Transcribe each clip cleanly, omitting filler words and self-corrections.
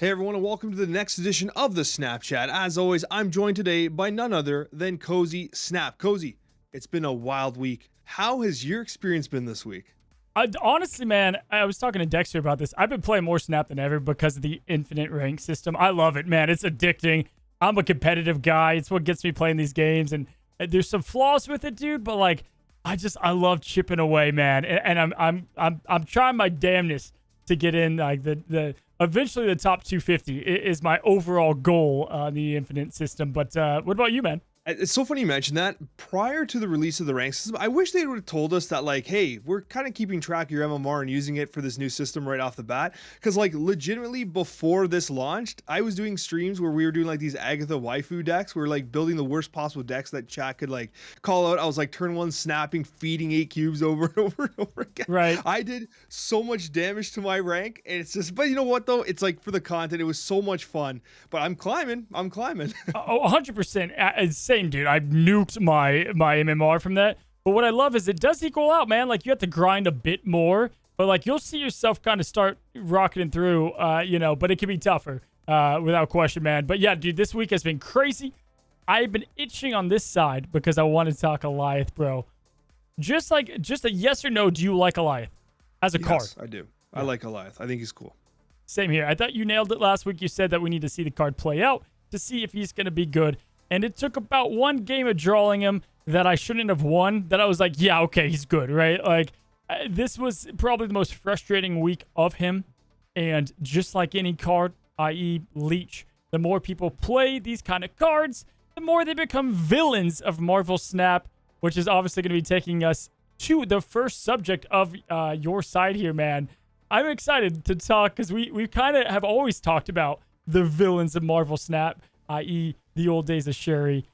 Hey everyone, and welcome to the next edition of the Snapchat. As always, I'm joined today by none other than Cozy Snap. Cozy, it's been a wild week. How has your experience been this week? Honestly, man, I was talking to Dexter about this. I've been playing more Snap than ever because of the infinite rank system. I love it, man. It's addicting. I'm a competitive guy. It's what gets me playing these games, and there's some flaws with it, dude. But like, I love chipping away, man. And I'm trying my damnness to get in like the eventually the top 250 is my overall goal on the infinite system. But what about you, man? It's so funny you mentioned that. Prior to the release of the rank system, I wish they would have told us that, like, hey, we're kind of keeping track of your MMR and using it for this new system right off the bat. Because, like, legitimately before this launched, I was doing streams where we were doing, like, these Agatha waifu decks. We were, like, building the worst possible decks that chat could, like, call out. I was, like, turn one snapping, feeding 8 cubes over and over and over again. Right. I did so much damage to my rank. And it's just, but you know what, though? It's, like, for the content, it was so much fun. But I'm climbing. I'm climbing. Oh, 100%. Same, dude. I nuked my MMR from that. But what I love is it does equal out, man. Like, you have to grind a bit more, but like you'll see yourself kind of start rocketing through, but it can be tougher, without question, man. But yeah, dude, this week has been crazy. I've been itching on this side because I want to talk Alioth, bro. Just a yes or no, do you like Alioth as a card? Yes, I do. Yeah. I like Alioth. I think he's cool. Same here. I thought you nailed it last week. You said that we need to see the card play out to see if he's going to be good. And it took about one game of drawing him that I shouldn't have won, that I was like, yeah, okay, he's good, right? Like, this was probably the most frustrating week of him. And just like any card, i.e. Leech, the more people play these kind of cards, the more they become villains of Marvel Snap, which is obviously going to be taking us to the first subject of your side here, man. I'm excited to talk because we kind of have always talked about the villains of Marvel Snap, i.e. the old days of Sherry.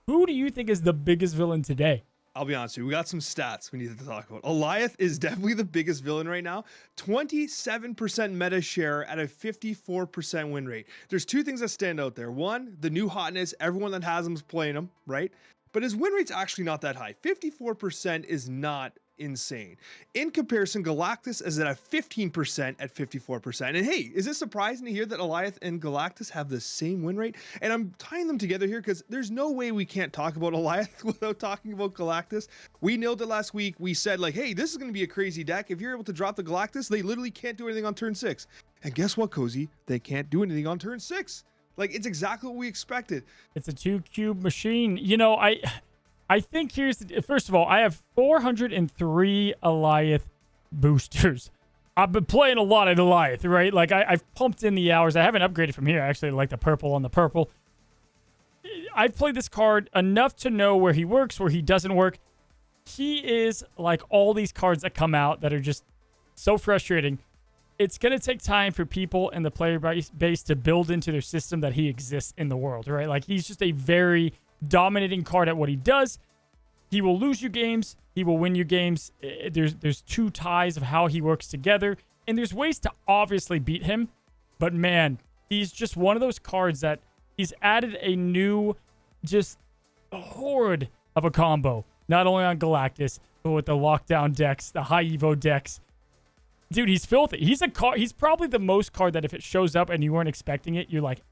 Who do you think is the biggest villain today? I'll be honest with you. We got some stats we need to talk about. Alioth is definitely the biggest villain right now. 27% meta share at a 54% win rate. There's two things that stand out there. One, the new hotness. Everyone that has him is playing him, right? But his win rate's actually not that high. 54% is not insane. In comparison, Galactus is at a 15% at 54%. And hey, is it surprising to hear that Alioth and Galactus have the same win rate? And I'm tying them together here because there's no way we can't talk about Alioth without talking about Galactus. We nailed it last week. We said, like, hey, this is going to be a crazy deck. If you're able to drop the Galactus, they literally can't do anything on turn 6. And guess what, Cozy? They can't do anything on turn 6. Like, it's exactly what we expected. It's a 2-cube machine. You know, I think first of all, I have 403 Alioth boosters. I've been playing a lot of Alioth, right? Like, I've pumped in the hours. I haven't upgraded from here. I actually like the purple on the purple. I've played this card enough to know where he works, where he doesn't work. He is like all these cards that come out that are just so frustrating. It's going to take time for people in the player base to build into their system that he exists in the world, right? Like, he's just a very dominating card at what he does. He will lose you games. He will win you games. There's two ties of how he works together. And there's ways to obviously beat him. But man, he's just one of those cards that he's added a new just horde of a combo. Not only on Galactus, but with the lockdown decks, the high Evo decks. Dude, he's filthy. He's probably the most card that if it shows up and you weren't expecting it, you're like,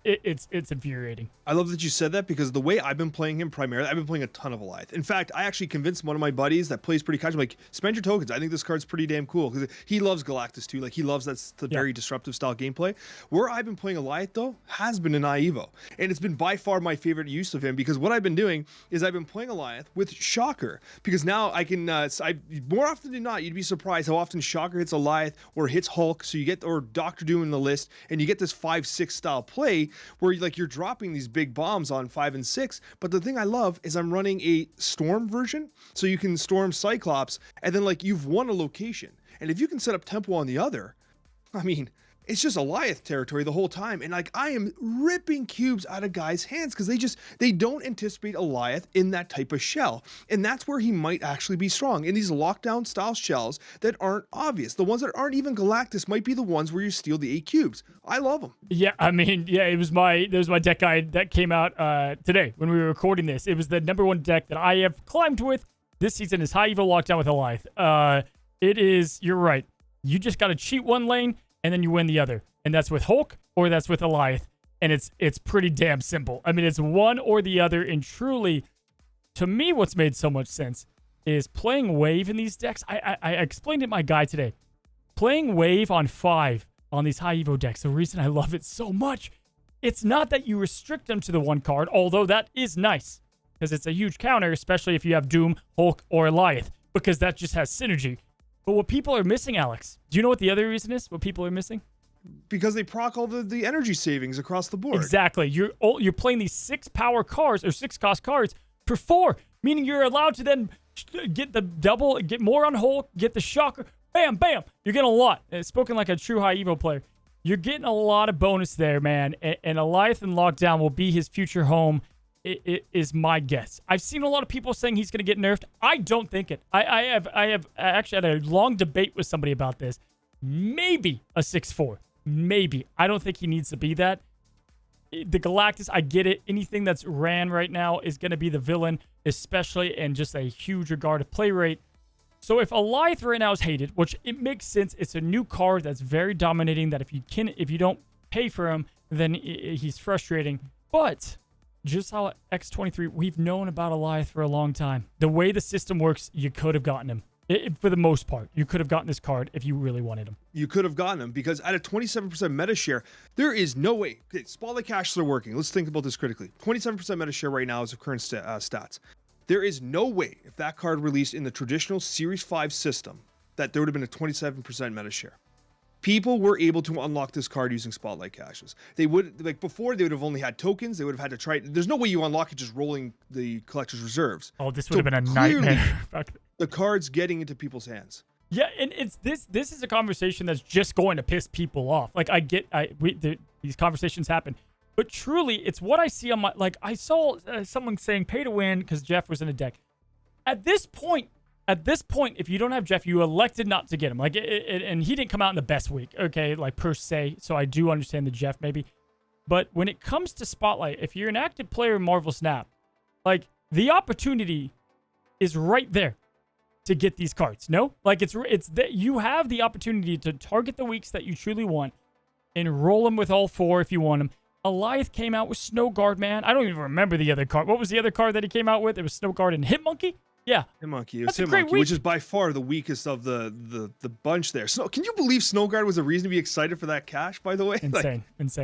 it's infuriating. I love that you said that because the way I've been playing him primarily, I've been playing a ton of Alioth. In fact, I actually convinced one of my buddies that plays pretty casual, like, spend your tokens. I think this card's pretty damn cool because he loves Galactus too. Like, he loves the very disruptive style gameplay. Where I've been playing Alioth though has been in Evo, and it's been by far my favorite use of him because what I've been doing is I've been playing Alioth with Shocker because now I can. More often than not, you'd be surprised how often Shocker hits Alioth or hits Hulk. So you get or Doctor Doom in the list, and you get this 5/6 style play where you're dropping these big bombs on 5 and 6. But the thing I love is I'm running a Storm version, so you can Storm Cyclops, and then like you've won a location. And if you can set up Tempo on the other, I mean, it's just Alioth territory the whole time. And like, I am ripping cubes out of guys' hands because they don't anticipate Alioth in that type of shell. And that's where he might actually be strong, in these lockdown style shells that aren't obvious. The ones that aren't even Galactus might be the ones where you steal the 8 cubes. I love them. Yeah, I mean, yeah, there was my deck guide that came out today when we were recording this. It was the #1 deck that I have climbed with this season is High Evo Lockdown with Alioth. It is, you're right. You just got to cheat one lane and then you win the other. and that's with Hulk or that's with Alioth. And it's pretty damn simple. I mean, it's one or the other. And truly, to me, what's made so much sense is playing Wave in these decks. I explained it in my guide today. Playing Wave on 5 on these high Evo decks, the reason I love it so much, it's not that you restrict them to the one card, although that is nice, because it's a huge counter, especially if you have Doom, Hulk, or Alioth, because that just has synergy. But what people are missing, Alex, do you know what the other reason is? What people are missing? Because they proc all the energy savings across the board. Exactly. You're playing these 6 power cards or 6 cost cards for 4, meaning you're allowed to then get the double, get more on Hulk, get the shocker. Bam, bam. You're getting a lot. Spoken like a true high Evo player. You're getting a lot of bonus there, man. And Alioth in Lockdown will be his future home, it is my guess. I've seen a lot of people saying he's going to get nerfed. I don't think it. I have actually had a long debate with somebody about this. Maybe a 6-4. Maybe. I don't think he needs to be that. The Galactus, I get it. Anything that's ran right now is going to be the villain, especially in just a huge regard of play rate. So if Alioth right now is hated, which it makes sense, it's a new card that's very dominating, that if you don't pay for him, then he's frustrating. But just how X23, we've known about Alioth for a long time. The way the system works, you could have gotten him. For the most part, you could have gotten this card if you really wanted him. You could have gotten him because at a 27% meta share, there is no way. Okay, Spotlight Caches are working. Let's think about this critically. 27% meta share right now is the current stats. There is no way if that card released in the traditional Series 5 system that there would have been a 27% meta share. People were able to unlock this card using Spotlight Caches. They would, like before, they would have only had tokens. They would have had to try. There's no way you unlock it just rolling the collector's reserves. Oh, this would have been a nightmare. The card's getting into people's hands. Yeah, and it's this is a conversation that's just going to piss people off. Like these conversations happen, but truly, it's what I see on my, like I saw someone saying pay to win because Jeff was in a deck. At this point, if you don't have Jeff, you elected not to get him. Like, and he didn't come out in the best week, okay, like per se. So I do understand the Jeff maybe, but when it comes to Spotlight, if you're an active player in Marvel Snap, like the opportunity is right there to get these cards. No, like it's that you have the opportunity to target the weeks that you truly want and roll them with all 4 if you want them. Alioth came out with Snow Guard, man. I don't even remember the other card. What was the other card that he came out with? It was Snow Guard and Hitmonkey. Yeah, Hitmonkey. It was Hitmonkey, which is by far the weakest of the bunch there. So can you believe Snow Guard was a reason to be excited for that cache? By the way, insane.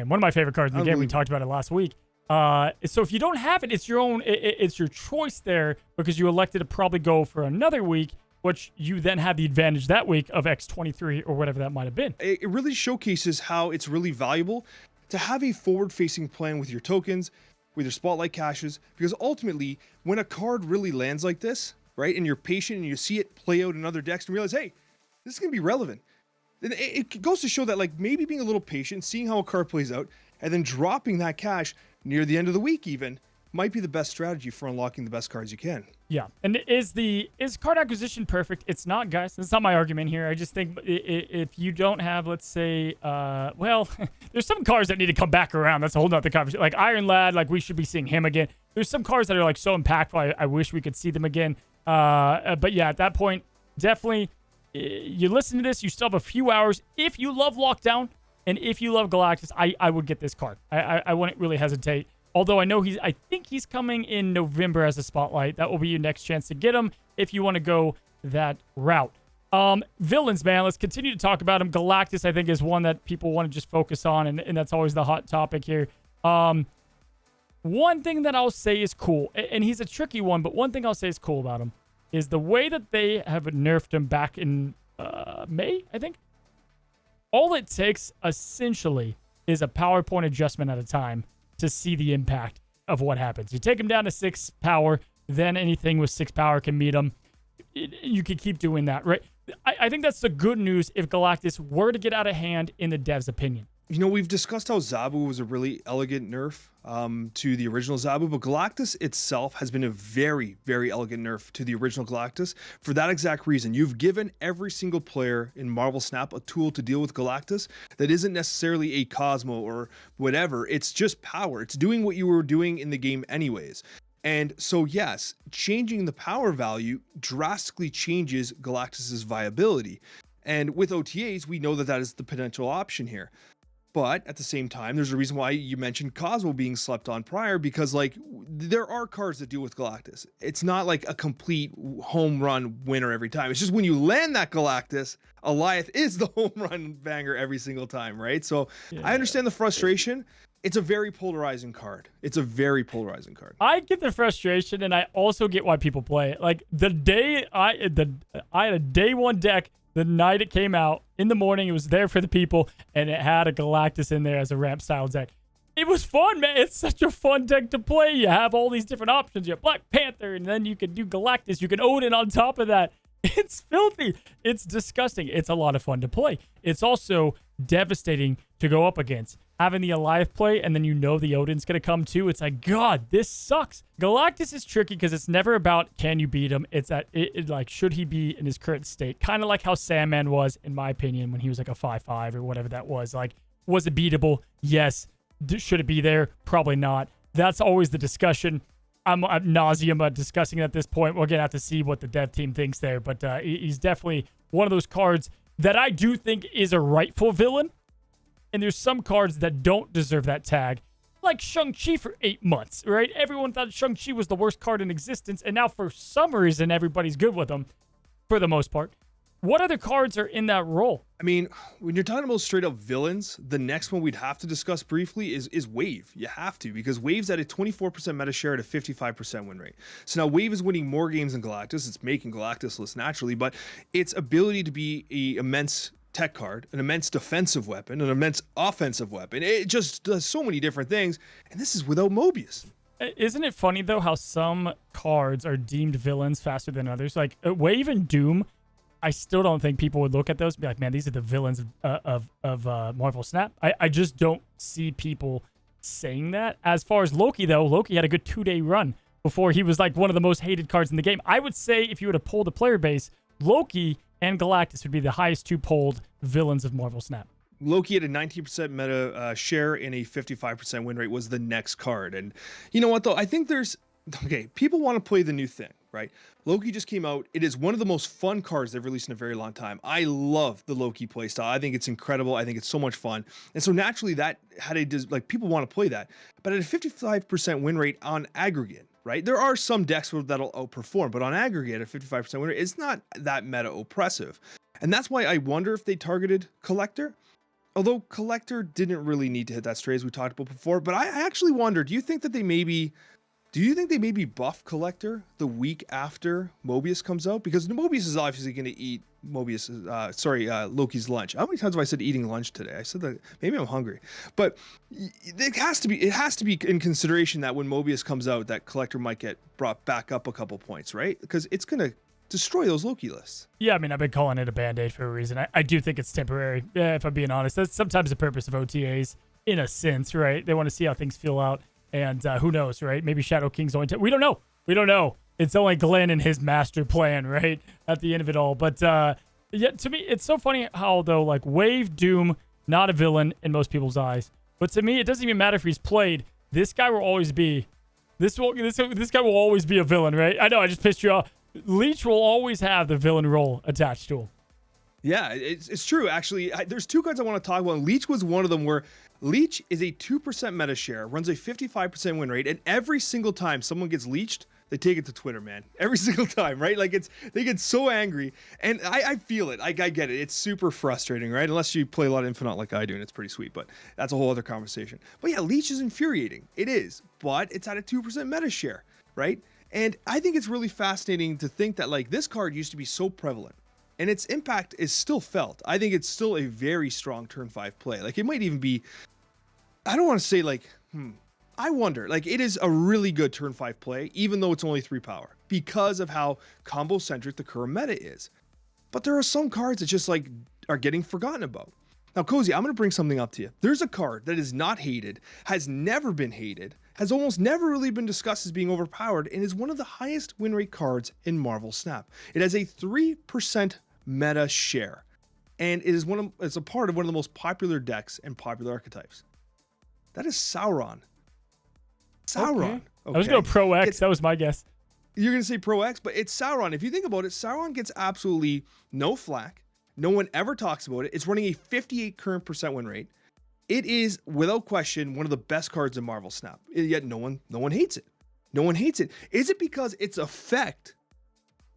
One of my favorite cards in the game. We talked about it last week. So if you don't have it, it's your own. It's your choice there because you elected to probably go for another week, which you then had the advantage that week of X23 or whatever that might have been. It really showcases how it's really valuable to have a forward-facing plan with your tokens, with your Spotlight Caches, because ultimately, when a card really lands like this, right, and you're patient and you see it play out in other decks and realize, hey, this is going to be relevant. And it goes to show that, like, maybe being a little patient, seeing how a card plays out, and then dropping that cache near the end of the week even, might be the best strategy for unlocking the best cards you can. Yeah. And is card acquisition perfect? It's not, guys. That's not my argument here. I just think if you don't have, let's say, well, there's some cards that need to come back around. That's a whole nother conversation. Like Iron Lad, like we should be seeing him again. There's some cards that are like so impactful. I wish we could see them again. But yeah, at that point, definitely, you listen to this, you still have a few hours. If you love Lockdown and if you love Galactus, I would get this card. I wouldn't really hesitate. Although I think he's coming in November as a Spotlight. That will be your next chance to get him if you want to go that route. Villains, man, let's continue to talk about him. Galactus, I think, is one that people want to just focus on, and that's always the hot topic here. One thing that I'll say is cool, and he's a tricky one, but one thing I'll say is cool about him is the way that they have nerfed him back in May, I think. All it takes, essentially, is a PowerPoint adjustment at a time to see the impact of what happens. You take him down to 6 power, then anything with 6 power can meet him. You can keep doing that, right? I think that's the good news if Galactus were to get out of hand in the devs' opinion. You know, we've discussed how Zabu was a really elegant nerf to the original Zabu, but Galactus itself has been a very, very elegant nerf to the original Galactus for that exact reason. You've given every single player in Marvel Snap a tool to deal with Galactus that isn't necessarily a Cosmo or whatever. It's just power. It's doing what you were doing in the game anyways. And so, yes, changing the power value drastically changes Galactus's viability. And with OTAs, we know that that is the potential option here. But at the same time, there's a reason why you mentioned Cosmo being slept on prior, because like there are cards that deal with Galactus. It's not like a complete home run winner every time. It's just when you land that Galactus, Alioth is the home run banger every single time, right? So I understand the frustration. It's a very polarizing card. It's a very polarizing card. I get the frustration, and I also get why people play it. Like the day I had a day one deck. The night it came out, in the morning, it was there for the people, and it had a Galactus in there as a ramp style deck. It was fun, man. It's such a fun deck to play. You have all these different options. You have Black Panther, and then you can do Galactus. You can Odin on top of that. It's filthy. It's disgusting. It's a lot of fun to play. It's also devastating to go up against. Having the Alioth play, and then you know the Odin's going to come too. It's like, God, this sucks. Galactus is tricky because it's never about can you beat him. It's that, like, should he be in his current state? Kind of like how Sandman was, in my opinion, when he was like a 5/5 or whatever that was. Like, was it beatable? Yes. Should it be there? Probably not. That's always the discussion. I'm ad nauseum discussing it at this point. We're going to have to see what the dev team thinks there, but he's definitely one of those cards that I do think is a rightful villain. And there's some cards that don't deserve that tag, like Shang-Chi for 8 months, right? Everyone thought Shang-Chi was the worst card in existence, and now for some reason, everybody's good with him, for the most part. What other cards are in that role? I mean, when you're talking about straight up villains, the next one we'd have to discuss briefly is Wave. You have to, because Wave's at a 24% meta share at a 55% win rate. So now Wave is winning more games than Galactus. It's making Galactus list naturally, but its ability to be an immense tech card, an immense defensive weapon, an immense offensive weapon. It just does so many different things, and this is without Mobius. Isn't it funny, though, how some cards are deemed villains faster than others? Like, Wave and Doom, I still don't think people would look at those and be like, man, these are the villains of Marvel Snap. I just don't see people saying that. As far as Loki, though, Loki had a good 2-day run before he was, like, one of the most hated cards in the game. I would say, if you were to pull the player base, Loki and Galactus would be the highest 2 polled villains of Marvel Snap. Loki at a 19% meta share and a 55% win rate was the next card. And you know what, though? I think people want to play the new thing, right? Loki just came out. It is one of the most fun cards they've released in a very long time. I love the Loki playstyle. I think it's incredible. I think it's so much fun. And so naturally that people want to play that. But at a 55% win rate on aggregate, right? There are some decks that'll outperform, but on aggregate, a 55% win rate, it's not that meta oppressive. And that's why I wonder if they targeted Collector. Although Collector didn't really need to hit that straight, as we talked about before. But I actually wonder, do you think they maybe buff Collector the week after Mobius comes out? Because Mobius is obviously going to eat Loki's lunch. How many times have I said eating lunch today? I said that maybe I'm hungry, but it has to be in consideration that when Mobius comes out, that Collector might get brought back up a couple points, right? Because it's going to destroy those Loki lists. Yeah, I mean, I've been calling it a Band-Aid for a reason. I do think it's temporary, if I'm being honest. That's sometimes the purpose of OTAs, in a sense, right? They want to see how things feel out, and who knows, right? Maybe Shadow King's only... We don't know. It's only Glenn and his master plan, right? At the end of it all. But, yeah, to me, it's so funny how, though, like, Wave, Doom, not a villain in most people's eyes. But to me, it doesn't even matter if he's played. This guy will always be... This guy will always be a villain, right? I know, I just pissed you off. Leech will always have the villain role attached to him. Yeah, it's true. Actually, there's 2 cards I want to talk about. Leech was one of them, where Leech is a 2% meta share, runs a 55% win rate, and every single time someone gets leeched, they take it to Twitter, man. Every single time, right? Like, they get so angry, and I feel it. I get it. It's super frustrating, right? Unless you play a lot of Infinite like I do, and it's pretty sweet, but that's a whole other conversation. But yeah, Leech is infuriating. It is, but it's at a 2% meta share, right? And I think it's really fascinating to think that, like, this card used to be so prevalent, and its impact is still felt. I think it's still a very strong turn 5 play. Like, it might even be, I don't want to say like, I wonder, like, it is a really good turn 5 play, even though it's only 3 power, because of how combo centric the current meta is. But there are some cards that just like are getting forgotten about. Now, Cozy, I'm going to bring something up to you. There's a card that is not hated, has never been hated, has almost never really been discussed as being overpowered, and is one of the highest win rate cards in Marvel Snap. It has a 3% meta share, and it's a part of one of the most popular decks and popular archetypes. That is Sauron. Sauron. Okay. I was going to Pro X. That was my guess. You're going to say Pro X, but it's Sauron. If you think about it, Sauron gets absolutely no flack. No one ever talks about it. It's running a 58% current win rate. It is without question one of the best cards in Marvel Snap. Yet no one hates it. No one hates it. Is it because its effect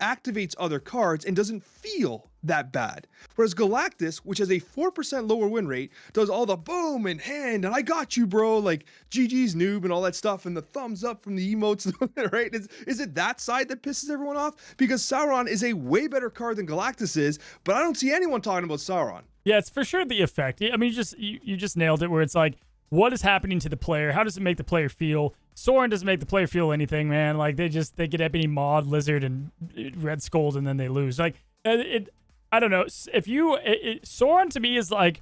activates other cards and doesn't feel that bad? Whereas Galactus, which has a 4% lower win rate, does all the boom and hand and I got you, bro, like GG's noob and all that stuff and the thumbs up from the emotes, right? Is it that side that pisses everyone off? Because Sauron is a way better card than Galactus is, but I don't see anyone talking about Sauron. Yeah, it's for sure the effect. I mean, you just nailed it. Where it's like, what is happening to the player? How does it make the player feel? Soren doesn't make the player feel anything, man. Like they get Ebony Maw, Lizard, and Red Skull, and then they lose. Like I don't know. If you Soren to me is like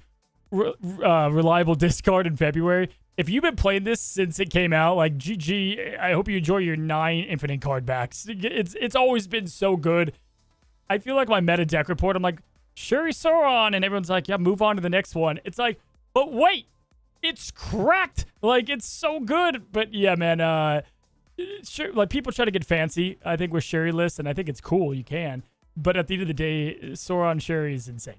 reliable discard in February. If you've been playing this since it came out, like GG, I hope you enjoy your 9 infinite card backs. It's always been so good. I feel like my meta deck report, I'm like, Shuri Sauron, and everyone's like, yeah, move on to the next one. It's like, but wait, it's cracked. Like, it's so good. But yeah, man, sure, like people try to get fancy, I think, with Shuri lists, and I think it's cool. You can. But at the end of the day, Sauron Shuri is insane.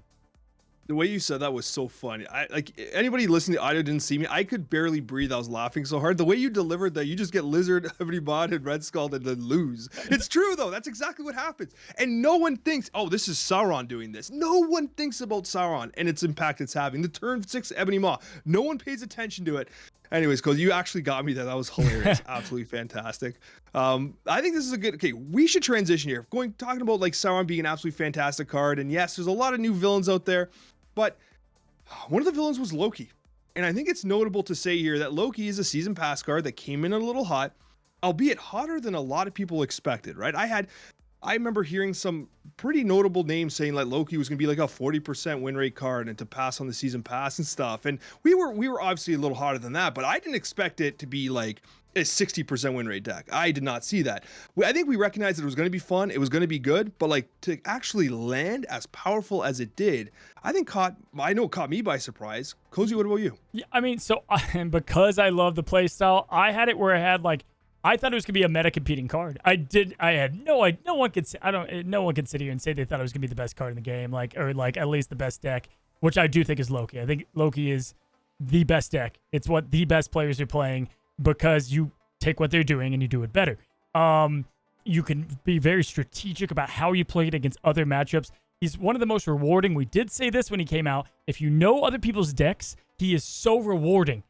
The way you said that was so funny. I like anybody listening to the audio didn't see me. I could barely breathe. I was laughing so hard. The way you delivered that, you just get Lizard, Ebony Maw, and Red Skull and then lose. It's true though. That's exactly what happens. And no one thinks, oh, this is Sauron doing this. No one thinks about Sauron and its impact it's having. The turn 6 Ebony Maw. No one pays attention to it. Anyways, Cole, you actually got me there. That was hilarious. Absolutely fantastic. I think this is a good, okay, we should transition here. Talking about like Sauron being an absolutely fantastic card. And yes, there's a lot of new villains out there. But one of the villains was Loki. And I think it's notable to say here that Loki is a season pass card that came in a little hot, albeit hotter than a lot of people expected, right? I remember hearing some pretty notable names saying like Loki was going to be like a 40% win rate card and to pass on the season pass and stuff. And we were obviously a little hotter than that, but I didn't expect it to be like a 60% win rate deck. I did not see that. I think we recognized that it was going to be fun. It was going to be good, but like to actually land as powerful as it did, I think it caught me by surprise. Cozy, what about you? Yeah, I mean, so because I love the playstyle, I had it where I had like, I thought it was gonna be a meta competing card. I had no one could sit here and say they thought it was gonna be the best card in the game, or at least the best deck, which I do think is Loki. I think Loki is the best deck. It's what the best players are playing because you take what they're doing and you do it better. You can be very strategic about how you play it against other matchups. He's one of the most rewarding. We did say this when he came out. If you know other people's decks, he is so rewarding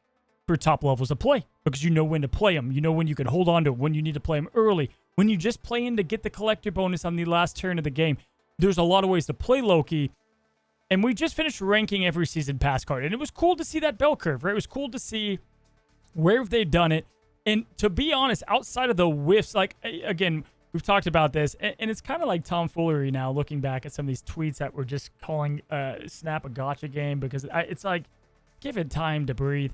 for top levels of play because you know when to play him. You know when you can hold on to him, when you need to play him early, when you just play in to get the collector bonus on the last turn of the game. There's a lot of ways to play Loki. And we just finished ranking every season pass card. And it was cool to see that bell curve, right? It was cool to see where they've done it. And to be honest, outside of the whiffs, like, again, we've talked about this, and it's kind of like tomfoolery now looking back at some of these tweets that were just calling Snap a gotcha game because it's like, give it time to breathe.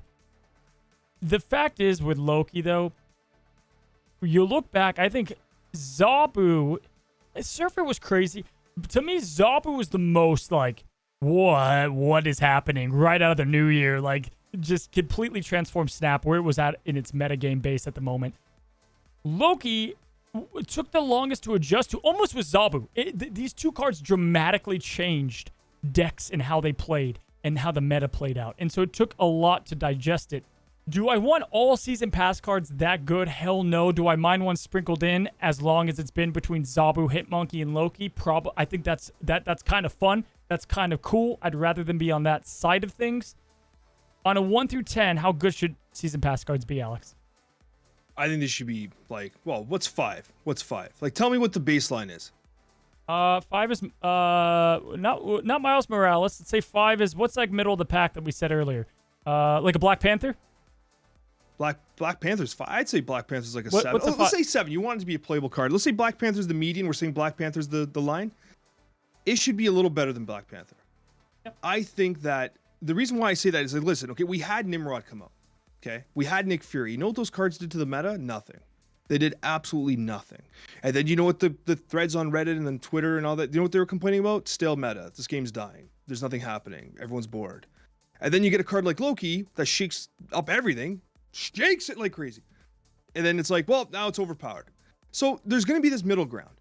The fact is with Loki, though, you look back, I think Zabu, Surfer was crazy. To me, Zabu was the most like, what is happening right out of the new year? Like, just completely transformed Snap where it was at in its metagame base at the moment. Loki took the longest to adjust to, almost with Zabu. These two cards dramatically changed decks and how they played and how the meta played out. And so it took a lot to digest it. Do I want all season pass cards that good? Hell no. Do I mind one sprinkled in as long as it's been between Zabu, Hitmonkey, and Loki? I think that's kind of fun. That's kind of cool. I'd rather than be on that side of things. On a 1 through 10, how good should season pass cards be, Alex? I think this should be like, well, what's 5? What's 5? Like, tell me what the baseline is. 5 is not Miles Morales. Let's say 5 is what's like middle of the pack that we said earlier. Like a Black Panther. Black Panther's 5. I'd say Black Panther's like a 7. Let's say 7. You want it to be a playable card. Let's say Black Panther's the median. We're saying Black Panther's the line. It should be a little better than Black Panther. Yep. I think that the reason why I say that is like, listen, okay, we had Nimrod come out. Okay, we had Nick Fury. You know what those cards did to the meta? Nothing. They did absolutely nothing. And then you know what the threads on Reddit and then Twitter and all that, you know what they were complaining about? Stale meta. This game's dying. There's nothing happening. Everyone's bored. And then you get a card like Loki that shakes up everything, shakes it like crazy. And then it's like, well, now it's overpowered. So there's going to be this middle ground.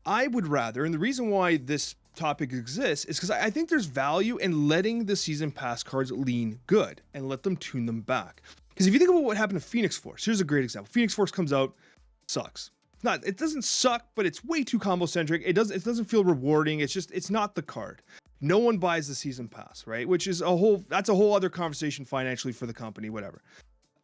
I would rather, and the reason why this topic exists is because I think there's value in letting the season pass cards lean good and let them tune them back. Because if you think about what happened to Phoenix Force, here's a great example. Phoenix Force comes out, sucks. It doesn't suck, but it's way too combo centric. It doesn't feel rewarding. It's not the card. No one buys the season pass, right? Which is that's a whole other conversation financially for the company, whatever.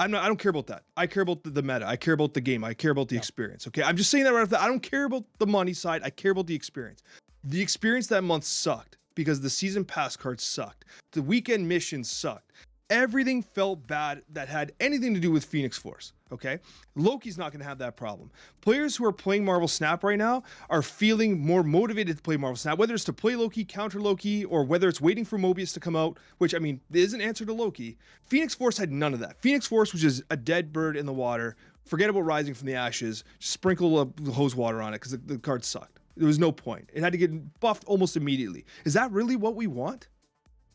I don't care about that. I care about the meta. I care about the game. I care about the experience. Okay. I'm just saying that right off the, I don't care about the money side. I care about the experience. The experience that month sucked because the season pass cards sucked. The weekend missions sucked. Everything felt bad that had anything to do with Phoenix Force. Okay. Loki's not going to have that problem. Players who are playing Marvel Snap right now are feeling more motivated to play Marvel Snap, whether it's to play Loki, counter Loki, or whether it's waiting for Mobius to come out, which, I mean, is an answer to Loki. Phoenix Force had none of that. Phoenix Force was just a dead bird in the water. Forget about rising from the ashes. Just sprinkle the hose water on it because the card sucked. There was no point. It had to get buffed almost immediately. Is that really what we want?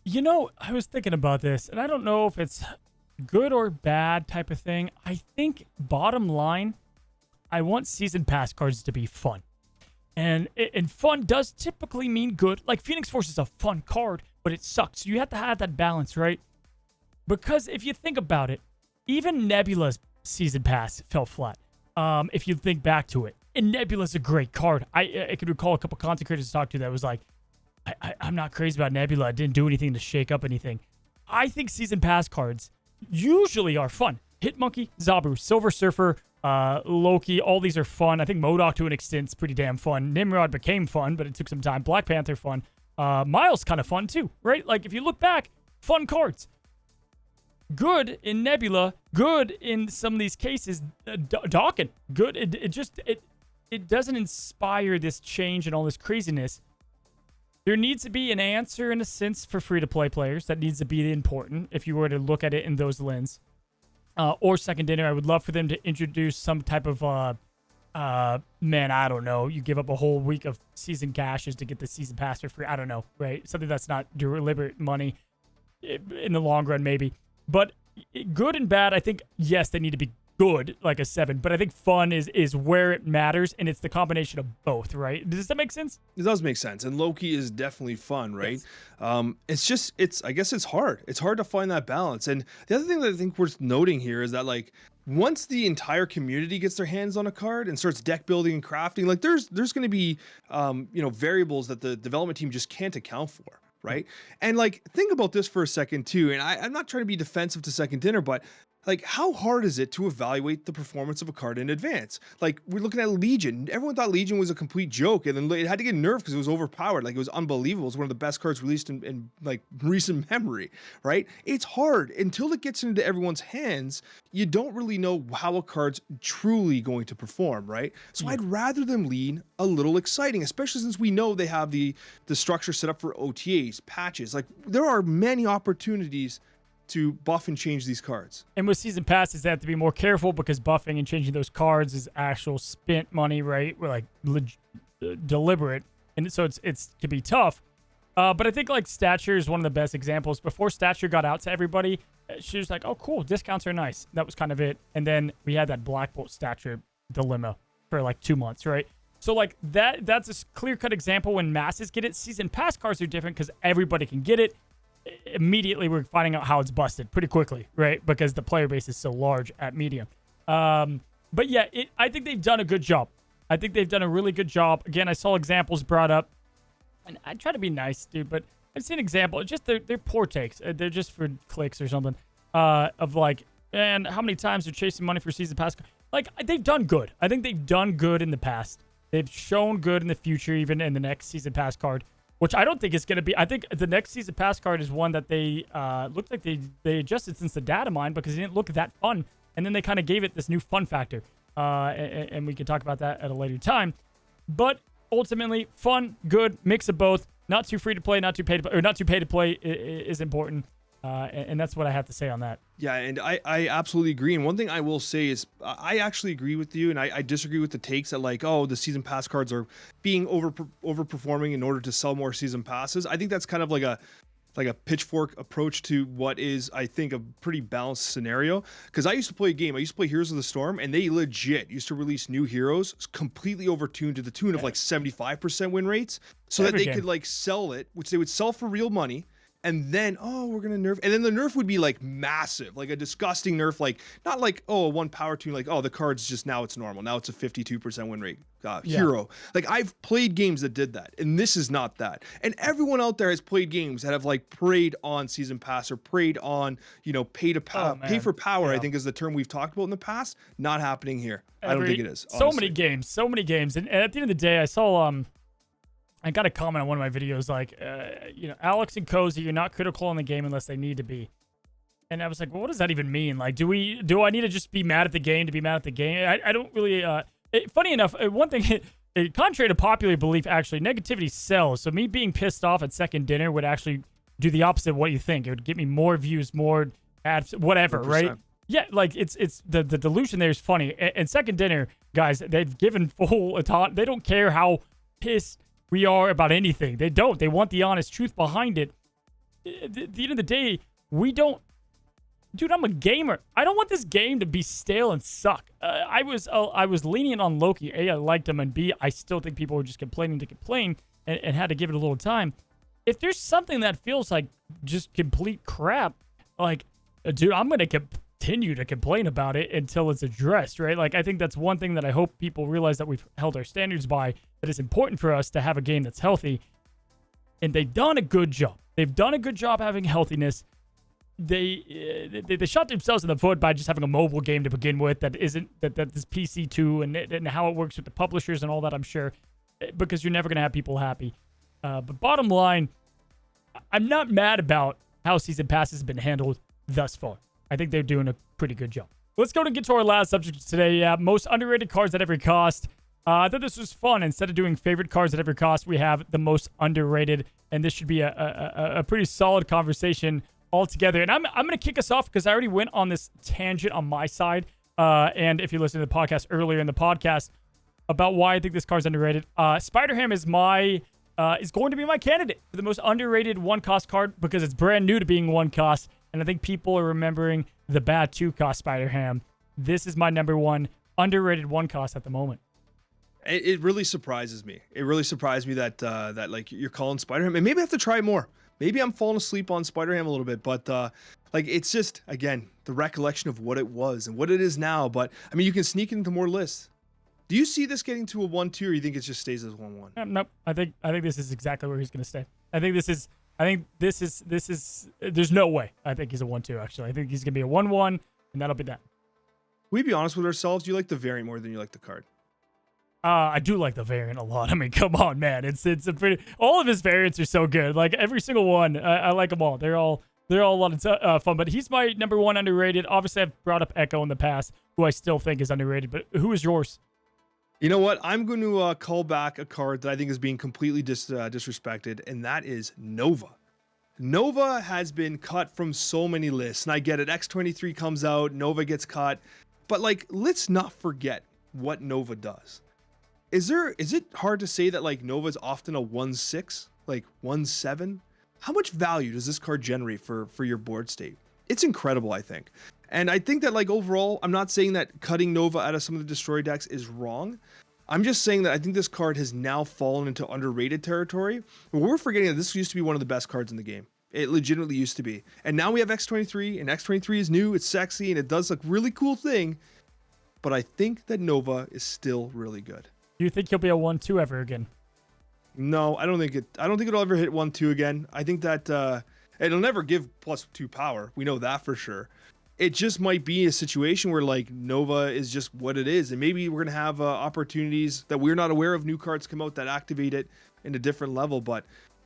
You know, I was thinking about this, and I don't know if it's good or bad type of thing. I think bottom line, I want season pass cards to be fun. And fun does typically mean good. Like Phoenix Force is a fun card, but it sucks. So you have to have that balance, right? Because if you think about it, even Nebula's season pass fell flat. If you think back to it. And Nebula's a great card. I could recall a couple content creators to talk to that was like, I'm not crazy about Nebula. I didn't do anything to shake up anything. I think season pass cards usually are fun. Hitmonkey, Zabu, Silver Surfer, Loki, all these are fun. I think MODOK to an extent is pretty damn fun. Nimrod became fun, but it took some time. Black Panther fun. Miles kind of fun too, right? Like if you look back, fun cards. Good in Nebula, good in some of these cases. Dawkins, good. It doesn't inspire this change and all this craziness. There needs to be an answer, in a sense, for free-to-play players. That needs to be important if you were to look at it in those lens. Or Second Dinner, I would love for them to introduce some type of, man, I don't know. You give up a whole week of season caches to get the season pass for free. I don't know, right? Something that's not deliberate money in the long run, maybe. But good and bad, I think, yes, they need to be good, like a 7, but I think fun is where it matters, and it's the combination of both, right? Does that make sense? It does make sense, and Loki is definitely fun, right? Yes. I guess it's hard. It's hard to find that balance. And the other thing that I think worth noting here is that, like, once the entire community gets their hands on a card and starts deck building and crafting, like there's going to be variables that the development team just can't account for, right? And like, think about this for a second too, and I'm not trying to be defensive to Second Dinner, but like, how hard is it to evaluate the performance of a card in advance? Like, we're looking at Legion. Everyone thought Legion was a complete joke, and then it had to get nerfed because it was overpowered. Like, it was unbelievable. It was one of the best cards released in like recent memory, right? It's hard. Until it gets into everyone's hands, you don't really know how a card's truly going to perform, right? So I'd rather them lean a little exciting, especially since we know they have the structure set up for OTAs, patches. Like, there are many opportunities to buff and change these cards. And with season passes, they have to be more careful because buffing and changing those cards is actual spent money, right? We're like deliberate, and so it can be tough. But I think like Stature is one of the best examples. Before Stature got out to everybody, she was like, "Oh, cool, discounts are nice." That was kind of it. And then we had that Black Bolt Stature dilemma for like 2 months, right? So like that's a clear-cut example when masses get it. Season pass cards are different because everybody can get it. Immediately we're finding out how it's busted pretty quickly, right? Because the player base is so large at medium. But yeah, I think they've done a good job. I think they've done a really good job. Again, I saw examples brought up, and I try to be nice, dude, but I've seen examples. Just they're poor takes. They're just for clicks or something. Of like, and how many times they're chasing money for season pass? Like, they've done good. I think they've done good in the past. They've shown good in the future, even in the next season pass card. Which I don't think is going to be. I think the next season pass card is one that they looked like they adjusted since the data mine because it didn't look that fun. And then they kind of gave it this new fun factor. And we can talk about that at a later time. But ultimately, fun, good, mix of both. Not too free to play, not too pay to play, or not too pay to play is important. And that's what I have to say on that. Yeah, and I absolutely agree. And one thing I will say is I actually agree with you, and I disagree with the takes that like, oh, the season pass cards are being overperforming in order to sell more season passes. I think that's kind of like like a pitchfork approach to what is, I think, a pretty balanced scenario. Because I used to play a game, I used to play Heroes of the Storm, and they legit used to release new heroes completely overtuned to the tune of like 75% win rates, so that they could like sell it, which they would sell for real money. And then, oh, we're gonna nerf, and then the nerf would be like massive, like a disgusting nerf, like not like, oh, one power tune, like, oh, the card's just, now it's normal, now it's a 52% win rate hero. Like, I've played games that did that, and this is not that. And everyone out there has played games that have like preyed on season pass or preyed on, you know, pay for power. I think is the term we've talked about in the past. Not happening here. I don't think it is. So many games, and at the end of the day, I saw I got a comment on one of my videos like, you know, Alex and Cozy, you're not critical on the game unless they need to be. And I was like, well, what does that even mean? Like, do I need to just be mad at the game to be mad at the game? I don't really, funny enough, one thing, contrary to popular belief, actually, negativity sells. So me being pissed off at Second Dinner would actually do the opposite of what you think. It would get me more views, more ads, whatever, 100%. Right? Yeah, like it's the delusion there is funny. And Second Dinner, guys, they've given full autonomy. They don't care how pissed we are about anything. They don't. They want the honest truth behind it. At the end of the day, we don't. Dude, I'm a gamer. I don't want this game to be stale and suck. I was lenient on Loki. A, I liked him, and B, I still think people were just complaining to complain and had to give it a little time. If there's something that feels like just complete crap, like, dude, I'm gonna continue to complain about it until it's addressed, right? Like, I think that's one thing that I hope people realize that we've held our standards by, that it's important for us to have a game that's healthy. And they've done a good job. They've done a good job having healthiness. They shot themselves in the foot by just having a mobile game to begin with that isn't that is PC too, and how it works with the publishers and all that, I'm sure, because you're never going to have people happy. But bottom line, I'm not mad about how Season Pass has been handled thus far. I think they're doing a pretty good job. Let's go and get to our last subject today. Most underrated cards at every cost. I thought this was fun. Instead of doing favorite cards at every cost, we have the most underrated, and this should be a pretty solid conversation altogether. And I'm going to kick us off because I already went on this tangent on my side. And if you listen to the podcast earlier in the podcast about why I think this card's underrated, Spider-Ham is going to be my candidate for the most underrated one-cost card because it's brand new to being one-cost. And I think people are remembering the bad two-cost Spider-Ham. This is my number one underrated one-cost at the moment. It really surprises me. It really surprised me that like you're calling Spider-Ham, and maybe I have to try more. Maybe I'm falling asleep on Spider-Ham a little bit, but like it's just, again, the recollection of what it was and what it is now. But I mean, you can sneak into more lists. Do you see this getting to a 1-2, or you think it just stays as 1-1? Nope. I think this is exactly where he's going to stay. I think this is. There's no way. I think he's a 1-2. Actually, I think he's going to be a 1-1, and that'll be that. We be honest with ourselves. You like the variant more than you like the card. I do like the variant a lot. I mean, come on, man. It's a pretty. All of his variants are so good. Like every single one, I like them all. They're all a lot of fun. But he's my number one underrated. Obviously, I've brought up Echo in the past, who I still think is underrated. But who is yours? You know what? I'm going to call back a card that I think is being completely disrespected, and that is Nova. Nova has been cut from so many lists, and I get it. X23 comes out, Nova gets cut, but like, let's not forget what Nova does. Is it hard to say that like Nova is often a 1-6, like 1-7? How much value does this card generate for your board state? It's incredible, I think. And I think that like overall, I'm not saying that cutting Nova out of some of the destroy decks is wrong. I'm just saying that I think this card has now fallen into underrated territory. But we're forgetting that this used to be one of the best cards in the game. It legitimately used to be. And now we have X23, and X23 is new, it's sexy, and it does a really cool thing. But I think that Nova is still really good. Do you think he'll be a 1-2 ever again? No, I don't think it'll ever hit 1-2 again. I think that it'll never give +2 power. We know that for sure. It just might be a situation where like Nova is just what it is, and maybe we're gonna have opportunities that we're not aware of. New cards come out that activate it in a different level, but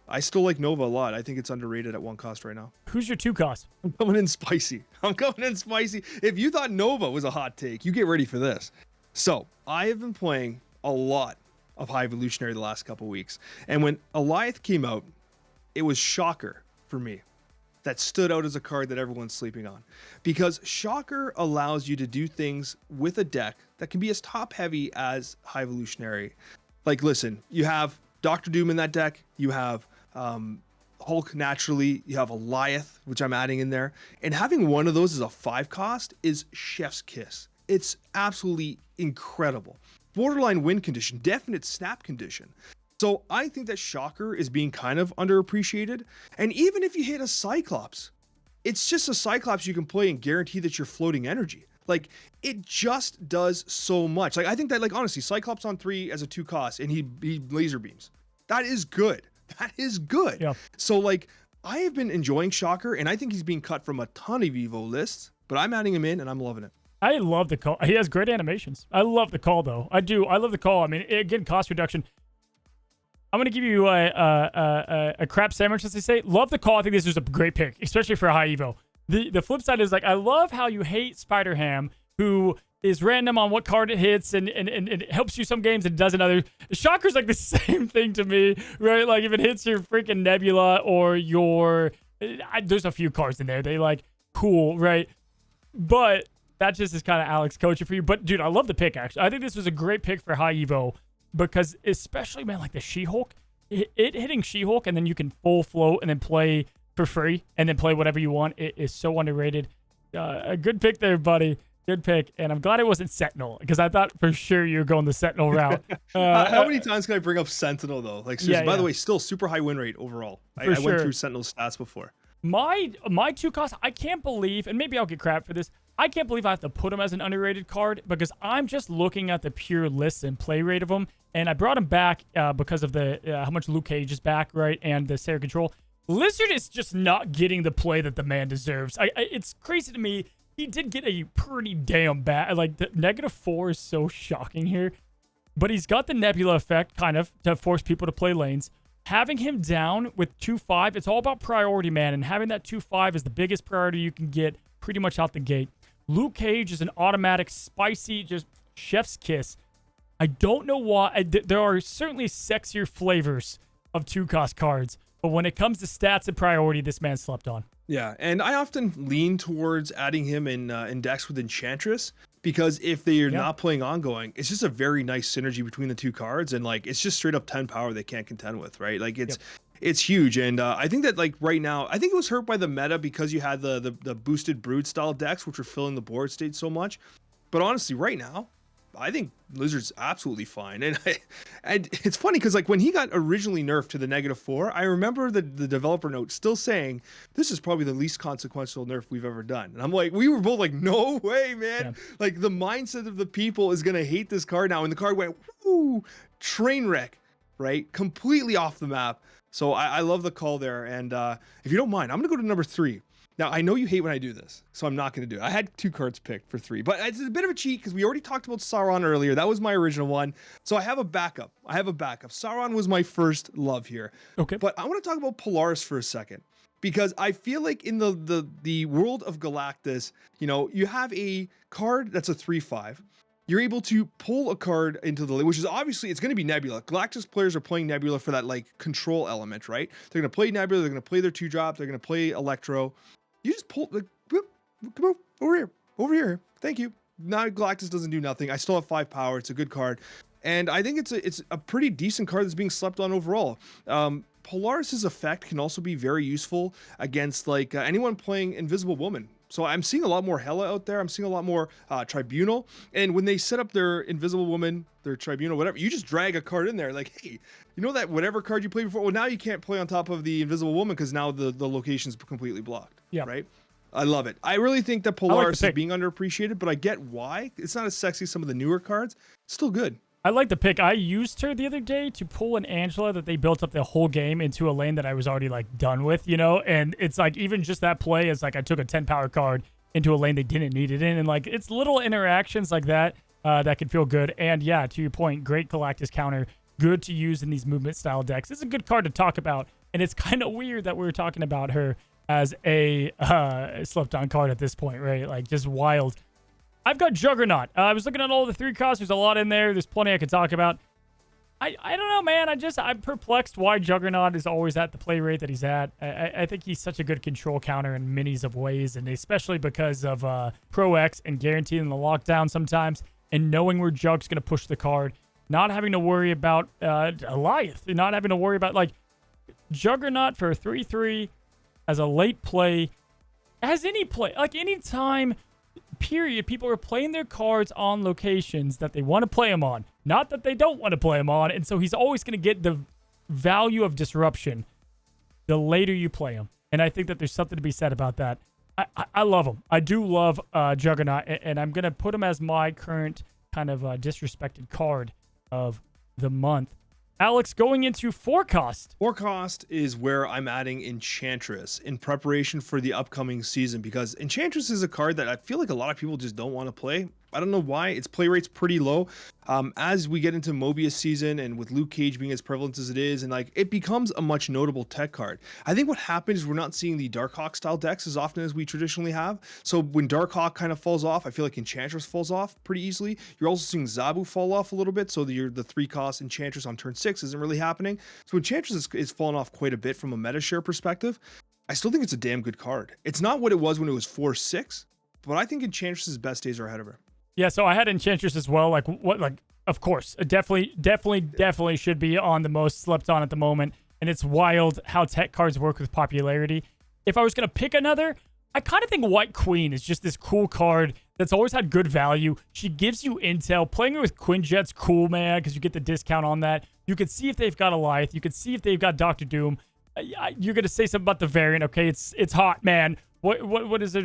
I still like Nova a lot. I think it's underrated at 1 cost right now. Who's your 2 cost? I'm coming in spicy. If you thought Nova was a hot take, you get ready for this. So I have been playing a lot of High Evolutionary the last couple weeks, and when Alioth came out, it was Shocker for me that stood out as a card that everyone's sleeping on, because Shocker allows you to do things with a deck that can be as top heavy as High Evolutionary. Like, listen, you have Doctor Doom in that deck, you have Hulk naturally. You have Alioth, which I'm adding in there. And having one of those as a 5 cost is chef's kiss. It's absolutely incredible. Borderline win condition, definite snap condition. So I think that Shocker is being kind of underappreciated. And even if you hit a Cyclops, it's just a Cyclops you can play and guarantee that you're floating energy. Like, it just does so much. Like, I think that, like, honestly, Cyclops on 3 as a 2 cost and he laser beams. That is good. That is good. Yeah. So, like, I have been enjoying Shocker, and I think he's being cut from a ton of Evo lists, but I'm adding him in and I'm loving it. I love the call. He has great animations. I love the call, though. I do. I love the call. I mean, again, cost reduction. I'm going to give you a crap sandwich, as they say. Love the call. I think this is a great pick, especially for a high Evo. The flip side is, like, I love how you hate Spider-Ham, who is random on what card it hits and it helps you some games and doesn't others. Shocker's like the same thing to me, right? Like, if it hits your freaking Nebula or your... there's a few cards in there. They, like, cool, right? But that just is kind of Alex coaching for you. But, dude, I love the pick, actually. I think this was a great pick for high Evo because especially, man, like the She-Hulk, it hitting She-Hulk and then you can full float and then play for free and then play whatever you want. It is so underrated. A good pick there, buddy. Good pick. And I'm glad it wasn't Sentinel because I thought for sure you were going the Sentinel route. How many times can I bring up Sentinel, though? Like, seriously, by the way, still super high win rate overall. I went through Sentinel's stats before. My 2 cost, I can't believe, and maybe I'll get crap for this, I can't believe I have to put him as an underrated card because I'm just looking at the pure lists and play rate of him, and I brought him back because of the how much Luke Cage is back, right, and the Sarah Control. Lizard is just not getting the play that the man deserves. It's crazy to me. He did get a pretty damn bad, like, the -4 is so shocking here, but he's got the Nebula effect, kind of, to force people to play lanes. Having him down with 2-5, it's all about priority, man, and having that 2-5 is the biggest priority you can get pretty much out the gate. Luke Cage is an automatic, spicy, just chef's kiss. I don't know why. There are certainly sexier flavors of 2-cost cards, but when it comes to stats and priority, this man slept on. Yeah, and I often lean towards adding him in decks with Enchantress because if they are not playing ongoing, it's just a very nice synergy between the 2 cards, and, like, it's just straight up 10 power they can't contend with, right? Like, it's huge, and I think that, like, right now, I think it was hurt by the meta because you had the boosted Brood style decks, which were filling the board state so much. But honestly, right now, I think Lizard's absolutely fine. And it's funny because, like, when he got originally nerfed to the -4, I remember the developer note still saying, this is probably the least consequential nerf we've ever done. And I'm like, we were both like, no way, man. Yeah. Like, the mindset of the people is going to hate this card now. And the card went, woo, train wreck, right? Completely off the map. So I love the call there. And if you don't mind, I'm going to go to number 3. Now, I know you hate when I do this, so I'm not going to do it. I had 2 cards picked for 3, but it's a bit of a cheat because we already talked about Sauron earlier. That was my original one. So I have a backup. Sauron was my first love here. Okay. But I want to talk about Polaris for a second because I feel like in the world of Galactus, you know, you have a card that's a 3/5. You're able to pull a card into the lane, which is obviously, it's going to be Nebula. Galactus players are playing Nebula for that, like, control element, right? They're going to play Nebula. They're going to play their 2-drop. They're going to play Electro. You just pull, like, come over here. Thank you. Now Galactus doesn't do nothing. I still have 5 power. It's a good card. And I think it's a pretty decent card that's being slept on overall. Polaris's effect can also be very useful against, like, anyone playing Invisible Woman. So I'm seeing a lot more Hela out there. I'm seeing a lot more Tribunal. And when they set up their Invisible Woman, their Tribunal, whatever, you just drag a card in there. Like, hey, you know that whatever card you played before? Well, now you can't play on top of the Invisible Woman because now the location's completely blocked. Yeah. Right? I love it. I really think that Polaris is being underappreciated, but I get why. It's not as sexy as some of the newer cards. It's still good. I like the pick. I used her the other day to pull an Angela that they built up the whole game into a lane that I was already, like, done with, you know? And it's like, even just that play is like I took a 10 power card into a lane they didn't need it in. And, like, it's little interactions like that that can feel good. And yeah, to your point, great Galactus counter. Good to use in these movement style decks. It's a good card to talk about. And it's kind of weird that we were talking about her as a slept on card at this point, right? Like, just wild. I've got Juggernaut. I was looking at all the 3 costs. There's a lot in there. There's plenty I could talk about. I don't know, man. I'm perplexed why Juggernaut is always at the play rate that he's at. I think he's such a good control counter in minis of ways, and especially because of Pro X and guaranteeing the lockdown sometimes, and knowing where Jug's going to push the card, not having to worry about Alioth, not having to worry about, like, Juggernaut for a 3/3 as a late play. As any play, like any time, period, people are playing their cards on locations that they want to play them on. Not that they don't want to play them on. And so he's always going to get the value of disruption the later you play him. And I think that there's something to be said about that. I love him. I do love Juggernaut, and I'm going to put him as my current kind of disrespected card of the month. Alex, going into Forecast. Forecast is where I'm adding Enchantress in preparation for the upcoming season, because Enchantress is a card that I feel like a lot of people just don't want to play. I don't know why. Its play rate's pretty low. As we get into Mobius season and with Luke Cage being as prevalent as it is, and like it becomes a much notable tech card. I think what happens is we're not seeing the Darkhawk style decks as often as we traditionally have. So when Darkhawk kind of falls off, I feel like Enchantress falls off pretty easily. You're also seeing Zabu fall off a little bit, so the 3-cost Enchantress on turn 6 isn't really happening. So Enchantress is falling off quite a bit from a meta share perspective. I still think it's a damn good card. It's not what it was when it was 4-6, but I think Enchantress's best days are ahead of her. Yeah, so I had Enchantress as well. Of course, it definitely should be on the most slept on at the moment. And it's wild how tech cards work with popularity. If I was going to pick another, I kind of think White Queen is just this cool card that's always had good value. She gives you intel. Playing her with Quinjet's cool, man, because you get the discount on that. You can see if they've got Alioth. You can see if they've got Dr. Doom. You're going to say something about the variant, okay? It's hot, man. What is there?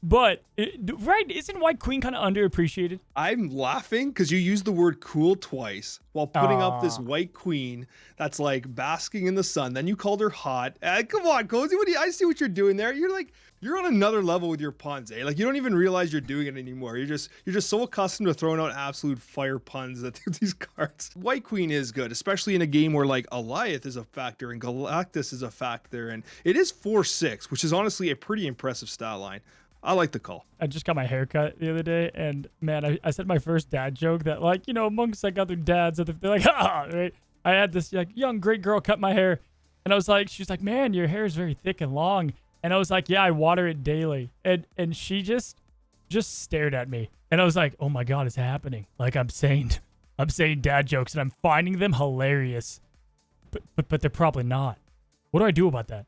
But, right, isn't White Queen kind of underappreciated? I'm laughing because you used the word cool twice while putting up this White Queen that's like basking in the sun. Then you called her hot. Come on, Cozy. I see what you're doing there. You're on another level with your puns, eh? Like you don't even realize you're doing it anymore. You're just so accustomed to throwing out absolute fire puns at these cards. White Queen is good, especially in a game where like Alioth is a factor and Galactus is a factor, and it is 4-6, which is honestly a pretty impressive stat line. I like the call. I just got my hair cut the other day, and man, I said my first dad joke that, like, you know, amongst like other dads, they're like, right? I had this like young great girl cut my hair, and I was like, she's like, man, your hair is very thick and long, and I was like, yeah, I water it daily, and she just stared at me, and I was like, oh my god, it's happening. Like I'm saying dad jokes, and I'm finding them hilarious, but they're probably not. What do I do about that?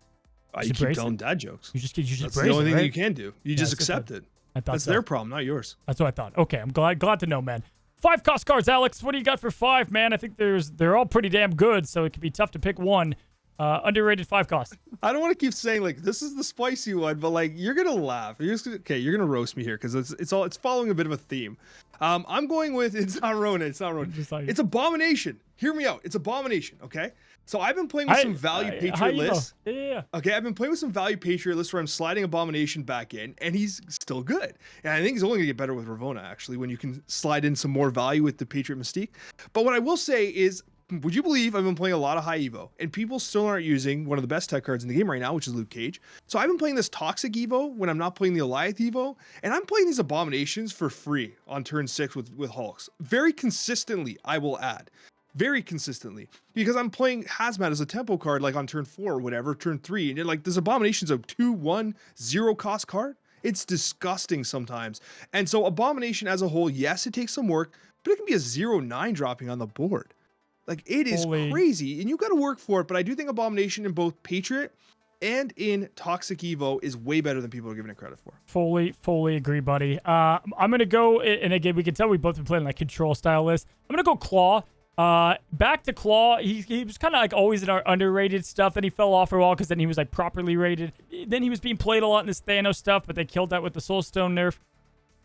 You keep telling dad jokes. You just That's the only thing that you can do. You just accept it. I thought that's their problem, not yours. That's what I thought. Okay, I'm glad to know, man. 5-cost cards, Alex. What do you got for 5, man? I think they're all pretty damn good, so it could be tough to pick one. Underrated 5-cost. I don't want to keep saying like this is the spicy one, but like you're gonna laugh. You're gonna roast me here because it's following a bit of a theme. I'm going with it's not Rona. It's Abomination. Hear me out. It's Abomination. Okay. So I've been playing with some value Patriot lists. Yeah. Okay, I've been playing with some value Patriot lists where I'm sliding Abomination back in, and he's still good. And I think he's only gonna get better with Ravonna actually when you can slide in some more value with the Patriot Mystique. But what I will say is, would you believe I've been playing a lot of high Evo, and people still aren't using one of the best tech cards in the game right now, which is Luke Cage. So I've been playing this Toxic Evo when I'm not playing the Alioth Evo, and I'm playing these Abominations for free on turn 6 with Hulks. Very consistently, I will add. Very consistently, because I'm playing Hazmat as a tempo card like on turn 4 or whatever, turn 3, and like this Abomination's a 2-1 0-cost card. It's disgusting sometimes. And so Abomination as a whole, yes, it takes some work, but it can be a 0-9 dropping on the board. Like it is crazy, and you got to work for it. But I do think Abomination in both Patriot and in Toxic Evo is way better than people are giving it credit for. Fully agree, buddy. I'm gonna go, and again, we can tell we've both been playing like control style list. I'm gonna go Claw. Back to Claw. He was kind of like always in our underrated stuff. Then he fell off for a while because then he was like properly rated. Then he was being played a lot in this Thanos stuff, but they killed that with the Soul Stone nerf.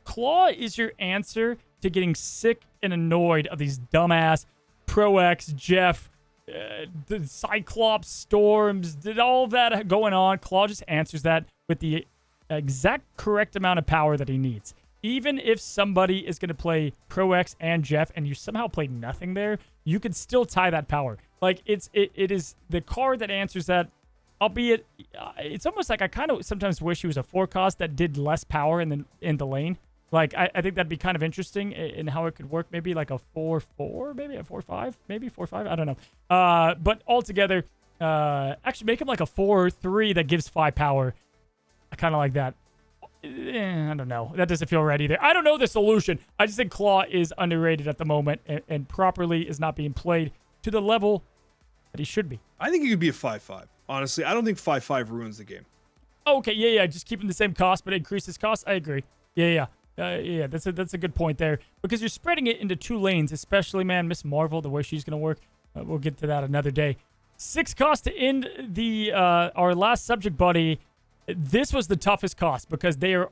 Claw is your answer to getting sick and annoyed of these dumbass Pro X, Jeff, the Cyclops, Storms, did all of that going on. Claw just answers that with the exact correct amount of power that he needs. Even if somebody is going to play Pro X and Jeff and you somehow play nothing there, you can still tie that power. Like it is the card that answers that, albeit it's almost like I kind of sometimes wish he was a 4-cost that did less power in the lane. Like, I think that'd be kind of interesting in how it could work. Maybe like a 4-4, maybe a 4-5, maybe 4-5. I don't know. But altogether, actually make him like a 4-3 that gives 5 power. I kind of like that. I don't know. That doesn't feel right either. I don't know the solution. I just think Claw is underrated at the moment and properly is not being played to the level that he should be. I think he could be a 5-5. Honestly, I don't think 5-5 ruins the game. Okay, yeah, just keeping the same cost but increase his cost. I agree. Yeah. That's a good point there because you're spreading it into 2 lanes, especially man, Miss Marvel, the way she's gonna work. We'll get to that another day. 6 cost to end the our last subject, buddy. This was the toughest cost because they're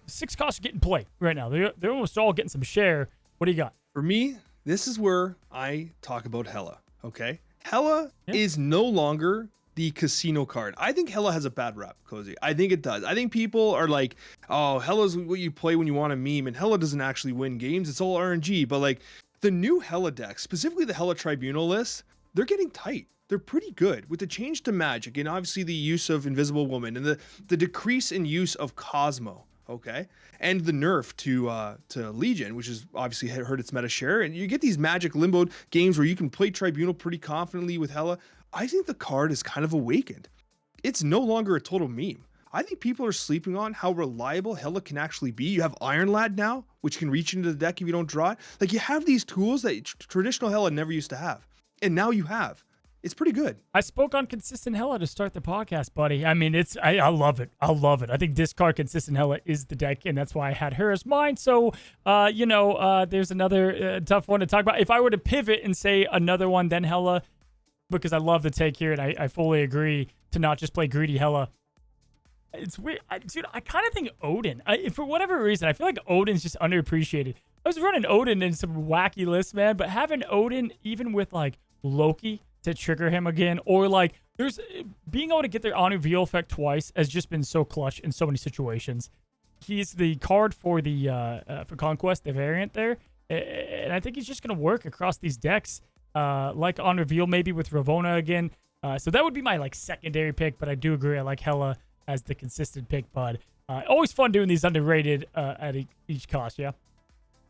6 costs are getting play right now. They're almost all getting some share. What do you got? For me, this is where I talk about Hela. Okay, Hela is no longer the casino card. I think Hela has a bad rap, Cozy. I think it does. I think people are like, oh, Hela's what you play when you want a meme, and Hela doesn't actually win games. It's all RNG. But like the new Hela decks, specifically the Hela Tribunal list, they're getting tight. They're pretty good with the change to magic and obviously the use of Invisible Woman and the decrease in use of Cosmo, okay, and the nerf to Legion, which has obviously hurt its meta share. And you get these magic limboed games where you can play Tribunal pretty confidently with Hela. I think the card is kind of awakened. It's no longer a total meme. I think people are sleeping on how reliable Hela can actually be. You have Iron Lad now, which can reach into the deck if you don't draw it. Like you have these tools that traditional Hela never used to have, and now you have. It's pretty good. I spoke on consistent Hela to start the podcast, buddy. I mean, I love it. I love it. I think discard consistent Hela is the deck, and that's why I had her as mine. So, there's another tough one to talk about. If I were to pivot and say another one, then Hela, because I love the take here, and I fully agree to not just play greedy Hela. It's weird. Dude, I kind of think Odin. For whatever reason, I feel like Odin's just underappreciated. I was running Odin in some wacky lists, man, but having Odin, even with, like, Loki to trigger him again, or like there's being able to get their unreveal effect twice has just been so clutch in so many situations. He's the card for the for Conquest, the variant there, and I think he's just gonna work across these decks, like on reveal maybe with Ravonna again. So that would be my like secondary pick, but I do agree I like Hela as the consistent pick, bud. Always fun doing these underrated at each cost, yeah.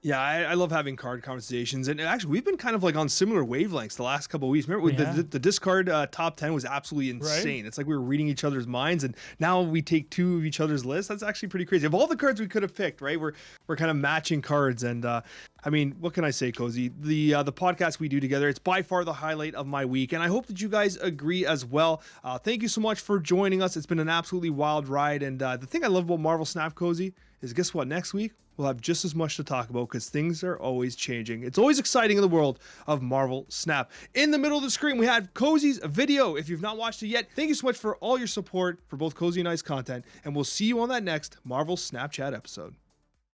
Yeah, I love having card conversations, and actually we've been kind of like on similar wavelengths the last couple of weeks. Remember, the discard top 10 was absolutely insane. Right? It's like we were reading each other's minds, and now we take 2 of each other's lists. That's actually pretty crazy. Of all the cards we could have picked, right? We're kind of matching cards, and I mean, what can I say, Cozy? The podcast we do together, it's by far the highlight of my week, and I hope that you guys agree as well. Thank you so much for joining us. It's been an absolutely wild ride, and the thing I love about Marvel Snap, Cozy, is guess what? Next week we'll have just as much to talk about because things are always changing. It's always exciting in the world of Marvel Snap. In the middle of the screen, we had Cozy's video. If you've not watched it yet, thank you so much for all your support for both Cozy and I's content, and we'll see you on that next Marvel Snapchat episode.